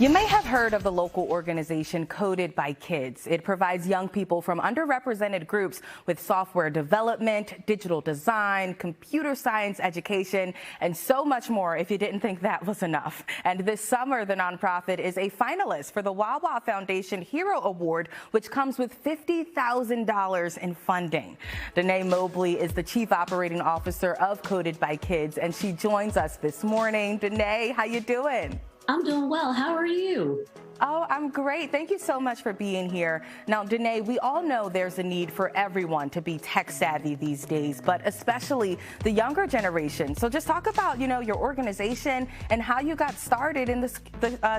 You may have heard of the local organization Coded by Kids. It provides young people from underrepresented groups with software development, digital design, computer science education, and so much more if you didn't think that was enough. And this summer, the nonprofit is a finalist for the Wawa Foundation Hero Award, which comes with $50,000 in funding. Denae Mobley is the Chief Operating Officer of Coded by Kids, and she joins us this morning. Denae, how you doing? I'm doing well. How are you? Oh, I'm great. Thank you so much for being here. Now, Denae, we all know there's a need for everyone to be tech savvy these days, but especially the younger generation. So just talk about, your organization and how you got started in the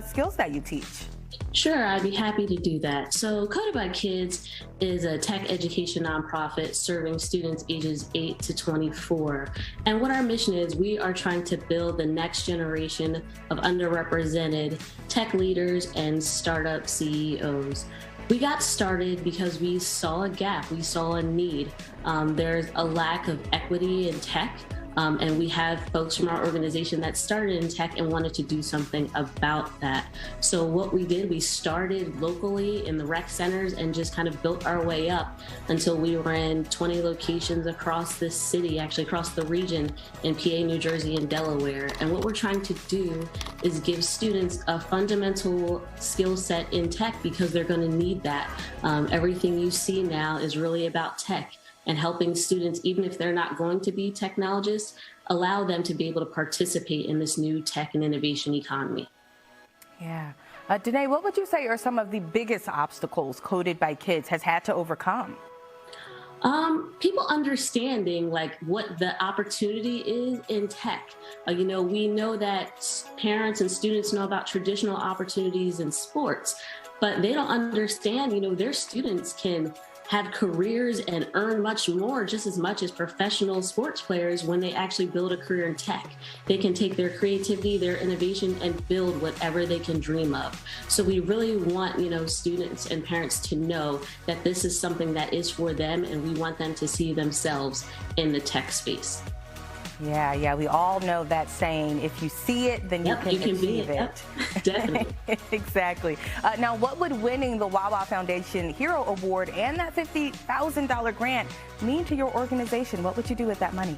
skills that you teach. Sure, I'd be happy to do that. So Coded by Kids is a tech education nonprofit serving students ages 8 to 24. And what our mission is, we are trying to build the next generation of underrepresented tech leaders and startup CEOs. We got started because we saw a gap, we saw a need. There's a lack of equity in tech. And we have folks from our organization that started in tech and wanted to do something about that. So what we did, we started locally in the rec centers and just kind of built our way up until we were in 20 locations across this city, actually across the region in PA, New Jersey, and Delaware. And what we're trying to do is give students a fundamental skill set in tech because they're going to need that. Everything you see now is really about tech. And helping students, even if they're not going to be technologists, allow them to be able to participate in this new tech and innovation economy. Yeah. Denae, what would you say are some of the biggest obstacles Coded by Kids has had to overcome? People understanding what the opportunity is in tech. We know that parents and students know about traditional opportunities in sports, but they don't understand, their students can have careers and earn much more, just as much as professional sports players when they actually build a career in tech. They can take their creativity, their innovation, and build whatever they can dream of. So we really want, students and parents to know that this is something that is for them, and we want them to see themselves in the tech space. Yeah, we all know that saying, if you see it, then you can achieve it. Yep. Definitely. Exactly. Now, what would winning the Wawa Foundation Hero Award and that $50,000 grant mean to your organization? What would you do with that money?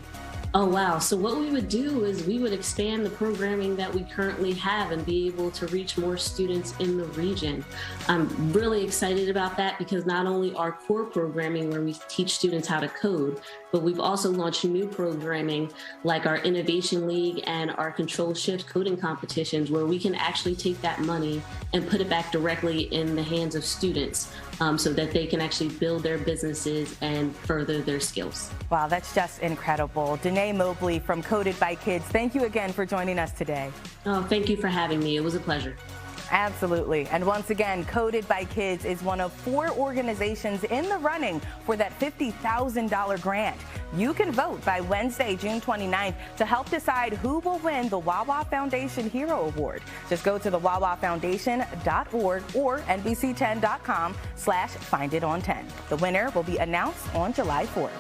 Oh, wow. So what we would do is we would expand the programming that we currently have and be able to reach more students in the region. I'm really excited about that because not only our core programming where we teach students how to code, but we've also launched new programming like our Innovation League and our Control Shift coding competitions where we can actually take that money and put it back directly in the hands of students so that they can actually build their businesses and further their skills. Wow, that's just incredible. Denae Mobley from Coded by Kids, thank you again for joining us today. Oh, thank you for having me. It was a pleasure. Absolutely. And once again, Coded by Kids is one of 4 organizations in the running for that $50,000 grant. You can vote by Wednesday, June 29th to help decide who will win the Wawa Foundation Hero Award. Just go to the wawafoundation.org or NBC10.com/finditon10. The winner will be announced on July 4th.